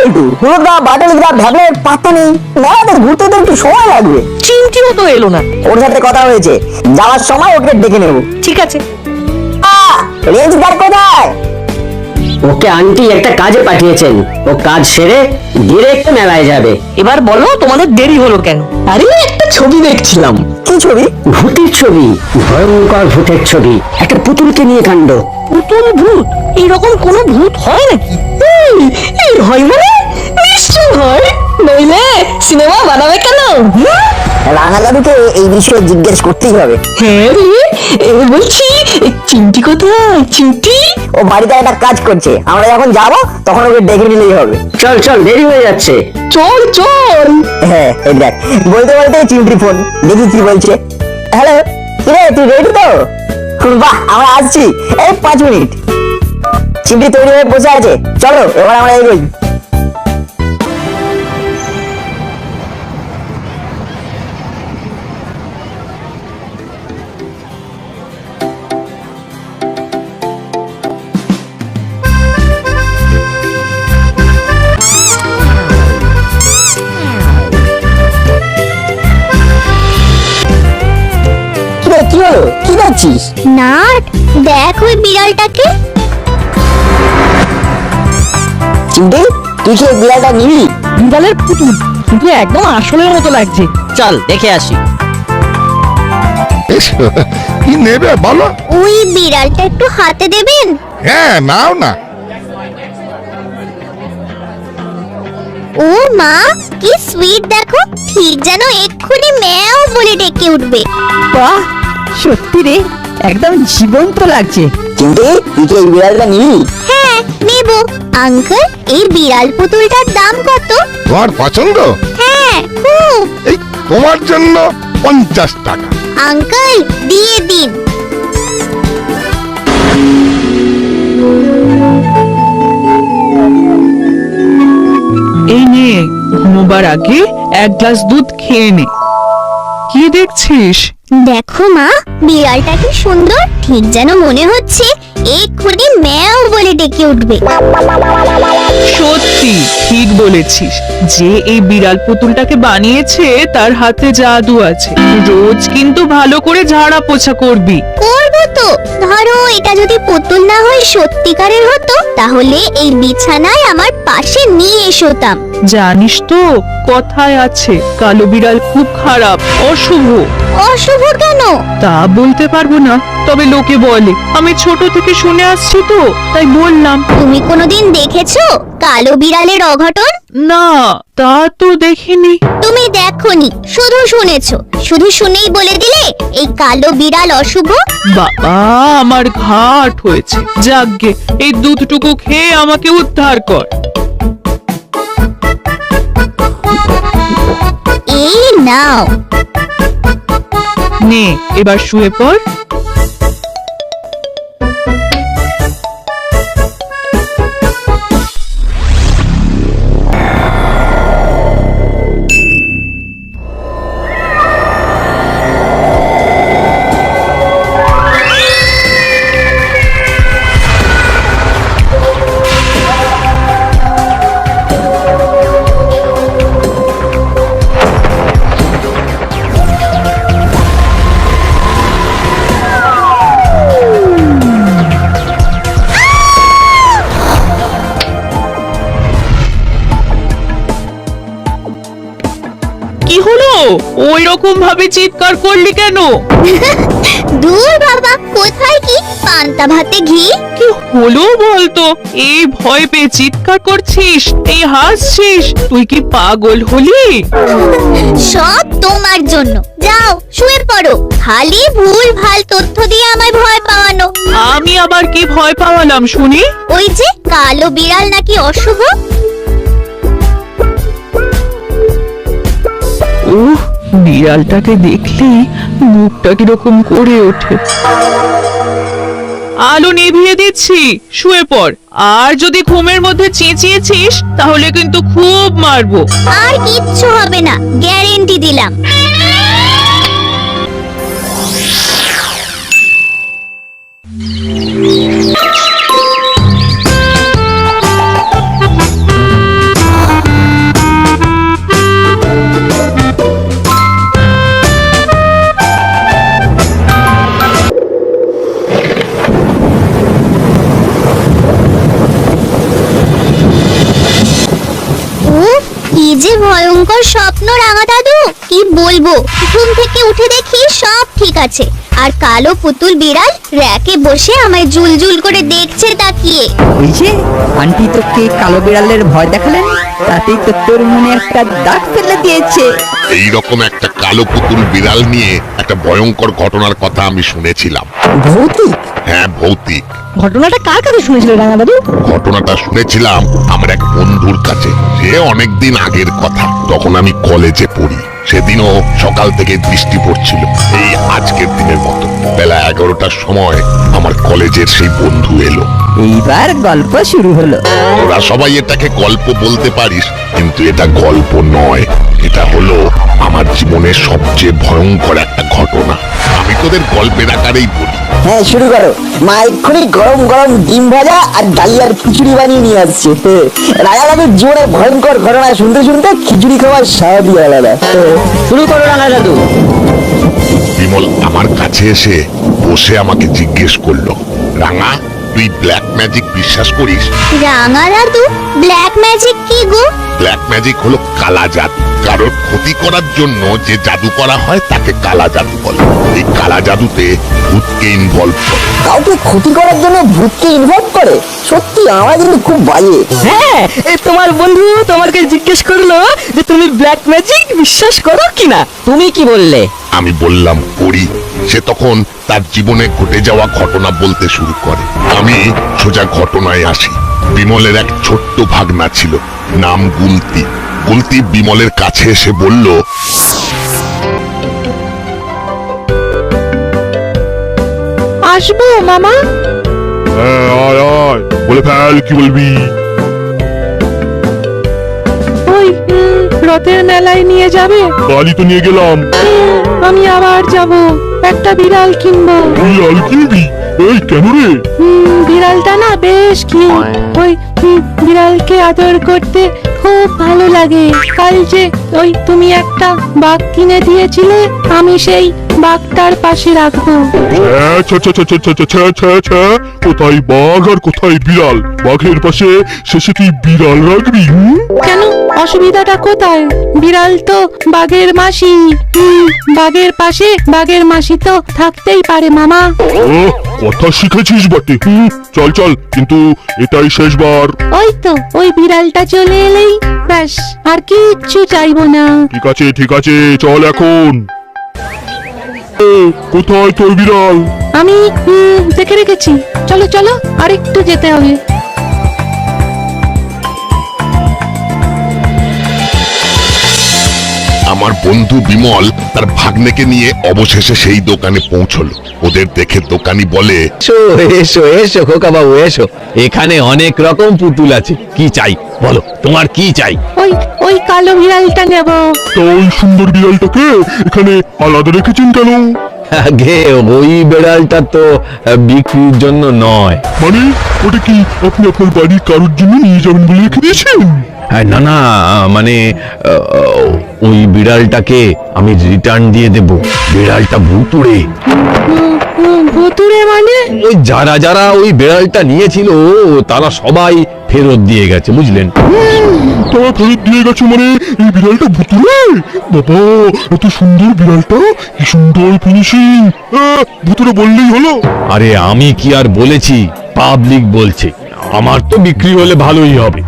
বল্টু, হুড়োদা, বাটালিদা, ভ্যাবলের পাত্তা নেই। মেলাতে ঘুরতে তো একটু সময় লাগবে। চিমটিও তো এলো না। ওর সাথে কথা হয়েছে, যাওয়ার সময় ওকে ডেকে নেবো। ঠিক আছে। রেঞ্জদার কোথায়? ওকে আন্টি একটা কাজে পাঠিয়েছেন, ও কাজ সেরে ডিরেক্ট মেলায় যাবে। এবার বলো তোমাদের দেরি হলো কেন? আরে একটা ছবি দেখছিলাম। কি ছবি? ভূতের ছবি, ভয়ঙ্কর ভূতের ছবি, একটা পুতুলকে নিয়ে কাণ্ড। পুতুল ভূত? এইরকম কোনো ভূত হয় নাকি? এই হয় মানে নিশ্চয় হয়, নইলে সিনেমা বানাবে কেন? রাঙা দাদুকে এই বিষয়ে জিজ্ঞেস করতেই হবে। হ্যাঁ রে, বলছি চিমটি কোথায়? চিমটি ও বাড়িতে একটা কাজ করছে, আমরা যখন যাব তখন ওকে ডেকে নিলেই হবে। চল চল, দেরি হয়ে যাচ্ছে। চল চল। হ্যাঁ এই দেখ, বলতে বলতে চিমটির ফোন, দেখি কি বলছে। হ্যালো, কিরে তুই রেডি তো? বাহ, আমরা আসছি, এই 5 মিনিট। চিমটি তৈরি হয়ে বসে আছে, চলো এবার আমরা এগোই। কি হলো, কি দেখছিস? না দেখ ওই বিড়ালটাকে। চিমটি, তুই কি এই বিড়ালটা নিবি? বিড়ালের পুতুল, কিন্তু একদম আসলের মতো লাগছে। চল দেখে আসি। কি নেবে বলো? ওই বিড়ালটা একটু হাতে দেবেন? হ্যাঁ, নাও না। ও মা, কি সুইট দেখো, ঠিক যেন এক্ষুনি ম্যাও বলে ডেকে উঠবে। বাহ, সত্যি রে, একদম জীবন্ত লাগছে। চিমটি, তুই কি এই বিড়ালটা নিবি? হ্যাঁ নেব। আঙ্কেল, এই বিড়াল পুতুলটার দাম কত? তোমার পছন্দ? হ্যাঁ খুব। এই তোমার জন্য 50 টাকা। আঙ্কেল দিয়ে দিন। এই নে, ঘুমোবার আগে এক গ্লাস দুধ খেয়ে নে। কি দেখছিস? দেখো মা, বিড়ালটা কি সুন্দর, ঠিক যেন মনে হচ্ছে এক্ষুনি ম্যাও বলে ডেকে উঠবে। সত্যি ঠিক বলেছিস, যে এই বিড়াল পুতুলটাকে বানিয়েছে তার হাতে জাদু আছে। রোজ কিন্তু ভালো করে ঝাড়া পোছা করবি। করবো তো। ধরো এটা যদি পুতুল না হয় সত্যিকারের হতো, তাহলে এই বিছানায় আমার পাশে নিয়ে এসোতাম। জানিস তো কথায় আছে, কালো বিড়াল খুব খারাপ, অশুভ। অশুভ কেন? তা বলতে পারবো না, তবে লোকে বলে। আমি ছোট থেকে শুনে আসছি তো, তাই বললাম। তুমি কোনোদিন দেখেছো কালো বিড়ালের অঘটন? না, তা তো দেখিনি। তুমি দেখোনি, শুধু শুনেছো। শুধু শুনেই বলে দিলে এই কালো বিড়াল অশুভ? বাবা, আমার ঘাট হয়েছে। যাকগে, এই দুধটুকু খেয়ে আমাকে উদ্ধার কর। এই নাও। নে, এবার শুয়ে পড়। কি হলো? ওই রকম ভাবে চিৎকার করলি কেন? দূর বাবা, কোথায় কি পান্তা ভাতে ঘি? কি হলো বলতো? এই ভয় পেয়ে চিৎকার করছিস, এই হাসছিস, তুই কি পাগল হলি? সব তোমার জন্য। যাও শুয়ে পড়ো, খালি ভুল ভাল তথ্য দিয়ে আমায় ভয় পাওয়ানো। আমি আবার কি ভয় পাওয়ালাম শুনি? ওই যে কালো বিড়াল নাকি অশুভ। উহ, বিড়ালটাকে দেখলেই মুখটা কিরকম করে ওঠে। আলো নিভিয়ে দিচ্ছি, শুয়ে পড়। আর যদি ঘুমের মধ্যে চেঁচিয়েছিস তাহলে কিন্তু খুব মারবো। আর কিচ্ছু হবে না, গ্যারেন্টি দিলাম। কি যে ভয়ঙ্কর স্বপ্ন রাঙা দাদু, কি বলবো। ঘুম থেকে উঠে দেখি সব ঠিক আছে, আর কালো পুতুল বিড়াল র্যাকে বসে আমায় জুলজুল করে দেখছে তাকিয়ে। ওই যে আন্টি তোকে কালো বিড়ালের ভয় দেখালেন, তাতেই তো তোর মনে একটা দাগ ফেলে দিয়েছে। এইরকম একটা কালো পুতুল বিড়াল নিয়ে একটা ভয়ঙ্কর ঘটনার কথা আমি শুনেছিলাম। ভৌতিক? হ্যাঁ, ভৌতিক। ঘটনাটা কার কাছে শুনেছিল রাঙা দাদু? ঘটনাটা শুনেছিলাম আমার এক বন্ধুর কাছে। সে অনেকদিন আগের কথা, তখন আমি কলেজে পড়ি। সেদিনও সকাল থেকে বৃষ্টি পড়ছিল, এই আজকের দিনের মতো। বেলা 11টার সময় আমার কলেজের সেই বন্ধু এলো। এইবার গল্প শুরু হলো। তোরা সবাই এটাকে গল্প বলতে পারিস, কিন্তু এটা গল্প নয়। এটা হলো আমার জীবনের সবচেয়ে ভয়ঙ্কর একটা ঘটনা। আমি তোদের গল্পের আকারেই বলি। হ্যাঁ, শুরু করো। মা এক্ষুনি গরম গরম ডিম ভাজা আর ডালিয়ার খিচুড়ি বানিয়ে নিয়ে আসছে। রাজা দাদুর জীবনে ভয়ঙ্কর ঘটনা শুনতে শুনতে খিচুড়ি খাওয়ার স্বাদই আলাদা। শুরু করো রাঙা দাদু। বিমল আমার কাছে এসে বসে আমাকে জিজ্ঞেস করলো, রাঙা, তুই ব্ল্যাক ম্যাজিক বিশ্বাস করিস? রাঙা দাদু, ব্ল্যাক ম্যাজিক কি গো? ব্ল্যাক ম্যাজিক হলো কালা জাদু। কারোর ক্ষতি করার জন্য যে জাদু করা হয় তাকে কালা জাদু বলে। এই কালা জাদুতে ভূতকে ইনভলভ করে। কাউকে ক্ষতি করার জন্য ভূতকে ইনভলভ করে? সত্যি আমার কিন্তু খুব বাজে। হ্যাঁ, তোমার বন্ধু তোমাকে জিজ্ঞেস করলো যে তুমি ব্ল্যাক ম্যাজিক বিশ্বাস করো কিনা। তুমি কি বললে? আমি বললাম করি। সে তখন তার জীবনে ঘটে যাওয়া ঘটনা বলতে শুরু করে। আমি সোজা ঘটনায় আসি। বিমলের এক ছোট্ট ভাগনা ছিল, নাম গুলতি। গুলতি বিমলের কাছে এসে বলল, আসবো মামা? বলে ফেল, কি বলবি? ওই রথের মেলায় নিয়ে যাবে? কালই তো নিয়ে গেলাম। আমি আবার যাব, একটা বিড়াল কিনবো। বিড়াল কিনবি? এই কেন রে? বিড়ালটা না বেশ কিউট। ওই বিড়ালকে আদর করতে খুব ভালো লাগে। কাল যে ওই তুমি একটা বাঘ কিনে দিয়েছিলে, আমি সেই বাঘটার পাশে রাখবো। কোথায় বাঘ আর কোথায় বিড়াল? বাঘের পাশে শেষে তুই বিড়াল রাখবি? কেন, অসুবিধাটা কোথায়? বিড়াল তো বাঘের মাসি। বাঘের পাশে বাঘের মাসি তো থাকতেই পারে মামা। ও, কথা শিখেছিস বটে। চল চল, কিন্তু এটাই শেষবার। ওই তো ওই বিড়ালটা চলে এলেই ব্যাস, আর কিচ্ছু চাইবো না। ঠিক আছে ঠিক আছে, চল এখন। কোথায় তোর বিড়াল? আমি দেখে রেখেছি। চলো চলো, আরেকটু যেতে হবে। আমার বন্ধু বিমল তার ভাগ্নেকে নিয়ে অবশেষে সেই দোকানে পৌঁছলো। ওদের দেখে দোকানি বলে, এসো এসো এসো খোকা বাবু এসো, এখানে অনেক রকম পুতুল আছে। কি চাই বলো, তোমার কি চাই? ওই ওই কালো বিড়ালটা নেব। তো ওই সুন্দর বিড়ালটাকে এখানে আলাদা রেখেছেন কেন? আগে ওই বেড়ালটা তো বিক্রির জন্য নয়। মানে ওটা কি আপনি আপনার বাড়ির কারোর জন্য নিয়ে যাবেন বলে রেখে দিয়েছেন? না না, মানে ওই বিড়ালটাকে আমি রিটার্ন দিয়ে দেব। বিড়ালটা ভুতুড়ে। ভুতুড়ে মানে? ওই যারা যারা ওই বিড়ালটা নিয়েছিল তারা সবাই ফেরত দিয়ে গেছে, বুঝলেন? তারা ফেরত দিয়ে গেছে মানে এই বিড়ালটা ভুতুড়ে? বাবা, এত সুন্দর বিড়ালটা, কি সুন্দর ফিনিশিং। ভুতুড়ে বললেই হলো। আরে আমি কি আর বলেছি, পাবলিক বলছে। আমার তো বিক্রি হলে ভালোই হবে।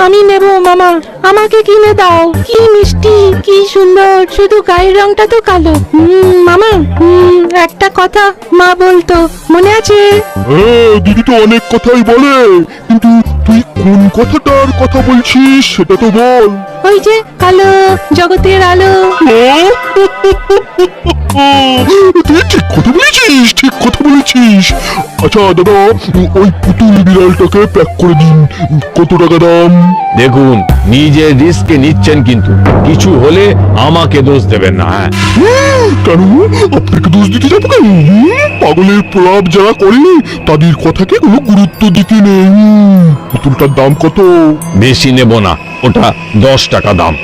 আমি নেব মামা, আমাকে কিনে দাও। কি মিষ্টি, কি সুন্দর, শুধু গায়ের রংটা তো কালো। মামা, একটা কথা মা বলতো, মনে আছে? দিদি তো অনেক কথাই বলে, কিন্তু তুই কোন কথাটার কথা বলছিস সেটা তো বল। ওই যে কালো জগতের আলো। তুই ঠিক কথা বলেছিস, ঠিক কথা বলেছিস। আচ্ছা দাদা, ওই পুতুল বিড়ালটাকে প্যাক করে দিন। কত টাকা দাম? দেখুন, নিজের রিস্কে নিচ্ছেন, কিন্তু কিছু হলে আমাকে দোষ দেবেন না। কেন আপনাকে দোষ দিতে যাবো কেন? পাগলের প্রলাপ যারা করলে তাদের কথাকে কোনো গুরুত্ব দিতে নেই। পুতুলটার দাম কত? বেশি নেব না, ওটা 10 টাকা দাম।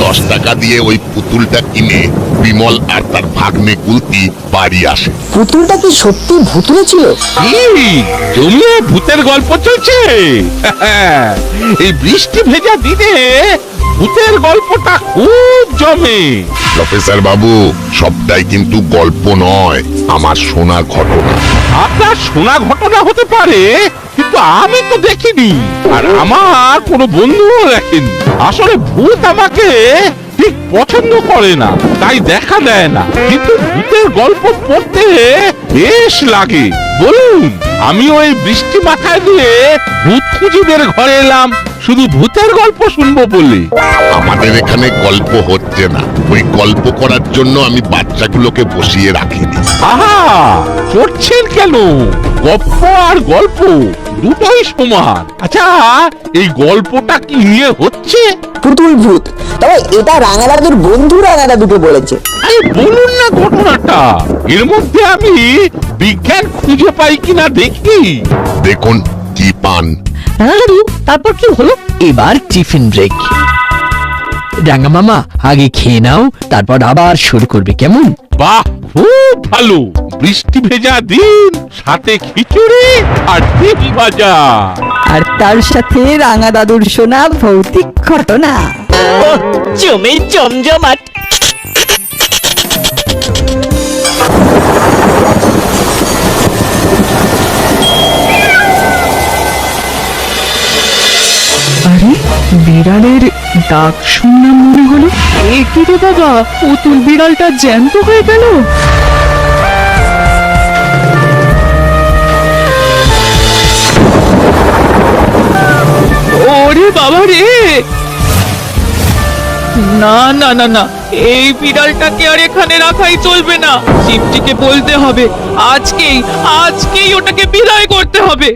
10 টাকা দিয়ে ওই পুতুলটা কিনে বিমল আর তার ভাগ্নে গুলতি বাড়ি আসে। পুতুলটা কি সত্যি ভুতুরে ছিল? জমিয়ে ভূতের গল্প চলছে। এই বৃষ্টি ভেজা দিনে ভূতের গল্পটা খুব জমে। প্রফেসর বাবু, সবটাই কিন্তু গল্প নয়, আমার শোনা ঘটনা। আপনার শোনা ঘটনা হতে পারে, কিন্তু আমি তো দেখিনি, আর আমার কোনো বন্ধুও দেখেনি। আসলে ভূত আমাকে ঠিক পছন্দ করে না, তাই দেখা দেয় না, কিন্তু ভূতের গল্প পড়তে বেশ লাগে। বলুন, আমি ওই বৃষ্টি মাথায় দিয়ে ভূত খুঁজিদের ঘরে এলাম শুধু ভূতের গল্প শুনবো বলে। আমাদের এখানে গল্প হচ্ছে না, ওই গল্প করার জন্য আমি বাচ্চাগুলোকে বসিয়ে রাখিনি। আহা, করছেন কেন? গপ্প আর গল্প দুটোই সমান। আচ্ছা, এই গল্পটা কি নিয়ে হচ্ছে? পুতুল ভূত। তবে এটা রাঙা দাদুর বন্ধু রাঙা দাদুকে বলেছে। আরে বলুন না ঘটনাটা, এর মধ্যে আমি বিজ্ঞান খুঁজে পাই কিনা দেখি। দেখুন কি পান। দাদু তারপর কি হলো? এবার টিফিন ব্রেক। রাঙা মামা আগে খেয়ে নাও, তারপর আবার শুরু করবে, কেমন? বাহ, খুব ভালো। বৃষ্টি ভেজা দিন, সাথে খিচুড়ি আর ডিম ভাজা। আর তার সাথে রাঙা দাদুর শোনা ভৌতিক ঘটনা। জমে জমজমাট। আরে বিড়ালের ডাক শুনলাম মনে হলো। এ কি রে বাবা, পুতুল বিড়ালটা জ্যান্ত হয়ে গেল। ওরে বাবা রে! না না না না, এই বিড়ালটাকে আর এখানে রাখাই চলবে না। চিমটিকে বলতে হবে, আজকেই ওটাকে বিদায় করতে হবে।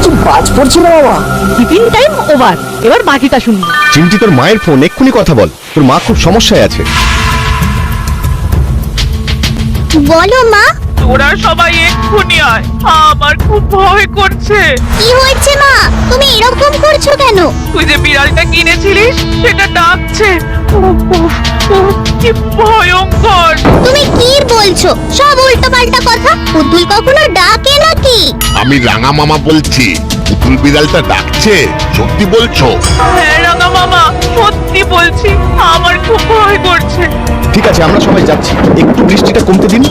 কি বাজ পড়ছিল বাবা। টিফিন টাইম ওভার, এবার বাকিটা শুনি। চিমটি, তোর মায়ের ফোন, এক্ষুনি কথা বল, তোর মা খুব সমস্যায় আছে। বলো মা, তোরা সবাই এক্ষুনি আয়, আমার খুব ভয় করছে। কি হয়েছে মা? তুমি এরকম করছো কেন? তুই যে বিড়ালটা কিনেছিলিস সেটা ডাকছে। উফ, উফ, উফ, কি ভয়ঙ্কর! তুমি কি বলছো? সব উল্টো পাল্টা কথা। পুতুল কখনো ডাকে নাকি? আমি রাঙা মামা বলছি, পুতুল বিড়ালটা ডাকছে, সত্যি বলছো? হ্যাঁ রাঙা মামা, সত্যি বলছি, আমার খুব ভয় করছে। ঠিক আছে, আমরা সবাই যাচ্ছি, একটু বৃষ্টিটা কমতে দিন।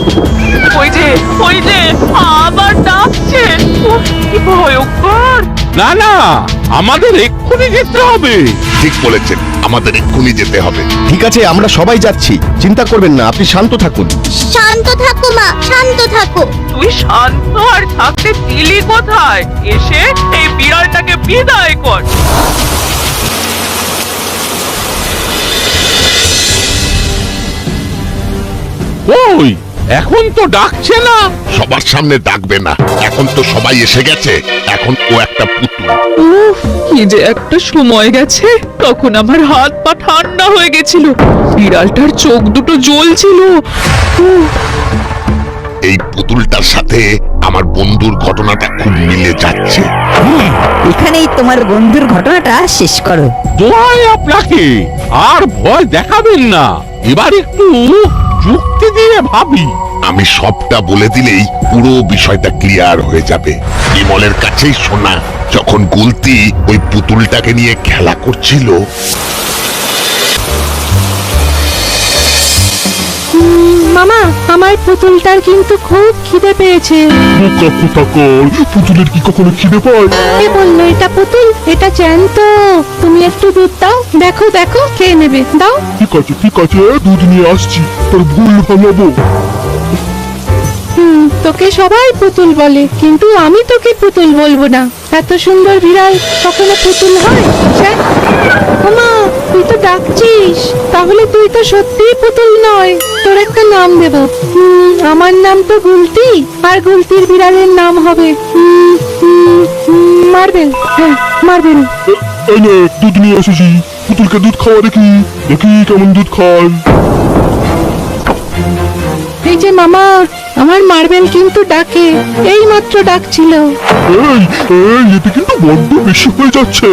ওই যে আবার ডাকছে। উফ, কি ভয়ঙ্কর! না না, আমাদের এক্ষুনি যেতে হবে। ঠিক বলেছেন, আমাদের এক্ষুনি যেতে হবে। ঠিক আছে, আমরা সবাই যাচ্ছি, চিন্তা করবেন না, আপনি শান্ত থাকুন। শান্ত থাকো মা, শান্ত থাকো। তুই শান্ত আর থাকতে দিলি কোথায়? এসে এই বিড়ালটাকে বিদায় কর। ওই, এখন তো ডাকছে না। সবার সামনে ডাকবে না, এখন তো সবাই এসে গেছে, এখন ও একটা পুতুল। উফ, কি যে একটা সময় গেছে, তখন আমার হাত পা ঠান্ডা হয়ে গেছিল, বিড়ালটার চোখ দুটো জ্বলছিল। উফ, এই পুতুলটার সাথে আমার বন্ধুর ঘটনাটা খুব মিলে যাচ্ছে। এখানেই তোমার বন্ধুর ঘটনাটা শেষ করো। দোয়াই আপনাকে, আর ভয় দেখাবেন না। এবার একটু যুক্তি দিয়ে ভাবি। আমি সবটা বলে দিলেই পুরো বিষয়টা ক্লিয়ার হয়ে যাবে। বিমলের কাছেই শোনা, যখন গুলতি ওই পুতুলটাকে নিয়ে খেলা করছিল, মামা, আমার পুতুলটার কিন্তু খুব খিদে পেয়েছে। পুতুলের কি কখনো খিদে পায়? কে বললো এটা পুতুল? এটা জ্যান্ত। তুমি একটু দুধ দাও, দেখো দেখো খেয়ে নেবে, দাও। ঠিক আছে, দুধ নিয়ে আসছি, তোর ভুল ভাঙাবো। তোকে সবাই পুতুল বলে, কিন্তু আমি তোকে পুতুল বলবো না। এত সুন্দর বিড়াল কখনো পুতুল হয়? মা, তুই তো ডাকছিস, তাহলে তুই তো সত্যিই পুতুল নয়। তোর একটা নাম দেব। আমার নাম তো গুলতি, আর গুলতির বিড়ালের নাম হবে মার্বেল। হ্যাঁ, মার্বেল। এই নে, দুধ নিয়ে এসেছি, পুতুলকে দুধ খাওয়া দেখি কেমন দুধ খায়। এই যে মামা, আমার মার্বেল কিন্তু ডাকে, এই মাত্র ডাকছিল। এই এই এটা কিন্তু বড্ড বেশি হয়ে যাচ্ছে।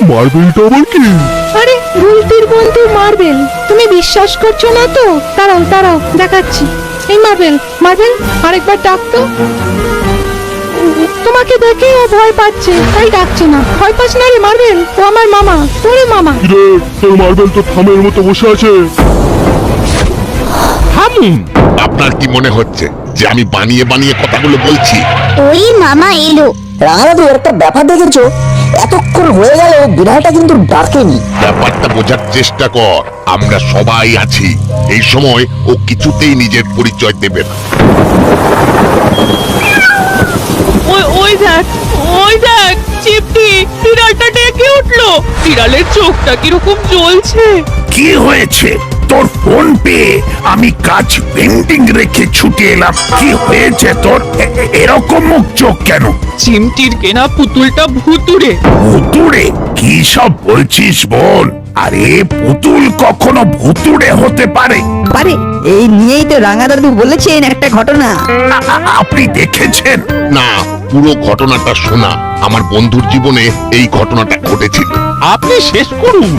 মার্বেলটা আবার কি? আরে গুলতির বন্ধু মার্বেল, তুমি বিশ্বাস করছো না তো? দাঁড়াও দাঁড়াও, দেখাচ্ছি। এই মার্বেল, মার্বেল আরেকবার ডাক তো। তোমাকে দেখে ও ভয় পাচ্ছে, তাই ডাকছে না। ভয় পাস না রে মার্বেল, ও আমার মামা, তোরে মামা। কিরে, তোর মার্বেল তো থামের মতো বসে আছে। থামুন। আপনার কি মনে হচ্ছে যে আমি বানিয়ে বানিয়ে কথাগুলো বলছি? ওই মামা এলো। রাঙাদাদু একটা ব্যাপার দেখেছো, এতক্ষণ হয়ে গেল বিড়ালটা কিন্তু ডাকেনি। ব্যাপারটা বোঝার চেষ্টা কর, আমরা সবাই আছি। এই সময় ও কিছুতেই নিজের পরিচয় দেবে না। ওই দেখ চিমটি, বিড়ালটা ডেকে উঠলো। বিড়ালের চোখটা কিরকম জ্বলছে। কি হয়েছে? তোর ফোন পেয়ে আমি কাজ পেন্ডিং রেখে ছুটে এলাম। কি হয়েছে তোর? এরকম মুখ চোখ কেন? চিমটির কেনা পুতুলটা ভুতুরে। ভুতুড়ে? কি সব বলছিস বল? আরে পুতুল কখনো ভুতুড়ে হতে পারে? পারে, এই নিয়েই তো রাঙা দাদু বলেছেন একটা ঘটনা। আপনি দেখেছেন? না, পুরো ঘটনাটা শোনা। আমার বন্ধুর জীবনে এই ঘটনাটা ঘটেছিল। আপনি শেষ করুন।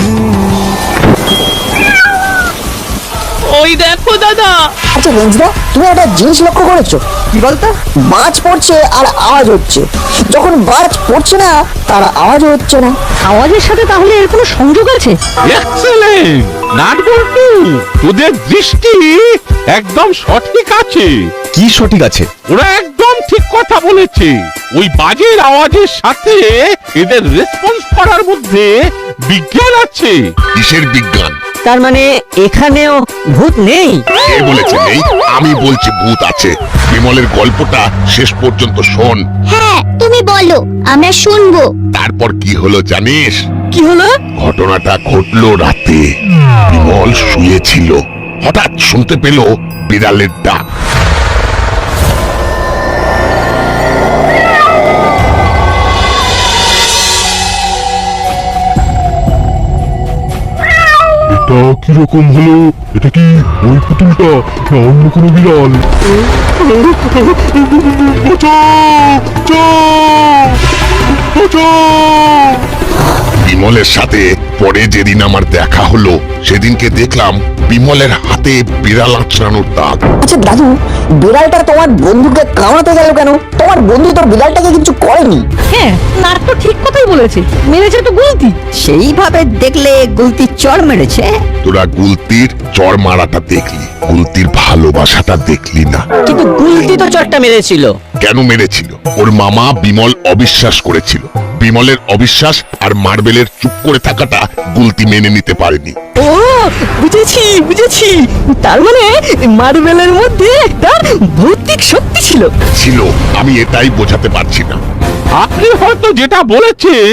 ওই দেখো দাদা। আচ্ছা রেঞ্জদা, তুমি একটা জিনিস লক্ষ্য করেছো? কি বলতো? বাজ পড়ছে আর আওয়াজ হচ্ছে, যখন বাজ পড়ছে না তার আওয়াজ হচ্ছে না। আওয়াজের সাথে তাহলে এর কোনো সংযোগ আছে? এক্সেলেন্ট নাটবল্টু, তোদের দৃষ্টি একদম সঠিক আছে। কি সঠিক আছে? ওরা একদম ঠিক কথা বলেছে। ওই বাজের আওয়াজের সাথে এদের রেসপন্স করার মধ্যে বিজ্ঞান আছে। কিসের বিজ্ঞান? তার মানে এখানেও ভূত নেই? কে বলেছে নেই? আমি বলছি ভূত আছে। বিমলের গল্পটা শেষ পর্যন্ত শোন। হ্যাঁ তুমি বলো, আমরা শুনবো। তারপর কি হলো জানিস? কি হলো? ঘটনাটা ঘটলো রাতে। বিমল শুয়েছিল, হঠাৎ শুনতে পেল বিড়ালের ডাক। এটা কিরকম হলো? এটা কি ওই পুতুলটা না অন্য কোনো বিড়াল? বিমলের সাথে পরে যেদিন আমার দেখা হলো, সেদিনকে দেখলাম বিমলের হাতে বিড়াল আঁচড়ানোর দাগ। আচ্ছা দাদু, বিড়ালটা তোমার বন্ধুকে কামড়াতে গেল কেন? তোমার বন্ধু তোর বিড়ালটাকে কিছু করেনি। হ্যাঁ, নাট তো ঠিক কথাই বলেছে, মেরেছে তো গুলতি। সেইভাবে দেখলে গুলতি চড় মেরেছে। তোরা গুলতির চড় মারাটা দেখলি, গুলতির ভালোবাসাটা দেখলি না। কিন্তু গুলতি তো চটটা মেরেছিল। কেন মেরেছিল? ওর মামা বিমল অবিশ্বাস করেছিল। বিমলের অবিশ্বাস আর মার্বেলের চুপ করে থাকাটা গুলতি মেনে নিতে পারেনি। ও বুঝেছি। তার মানে মার্বেলের মধ্যে একটা ভৌতিক শক্তি ছিল। ছিল, আমি এটাই বোঝাতে পারছি না। আপনি হয়তো যেটা বলেছেন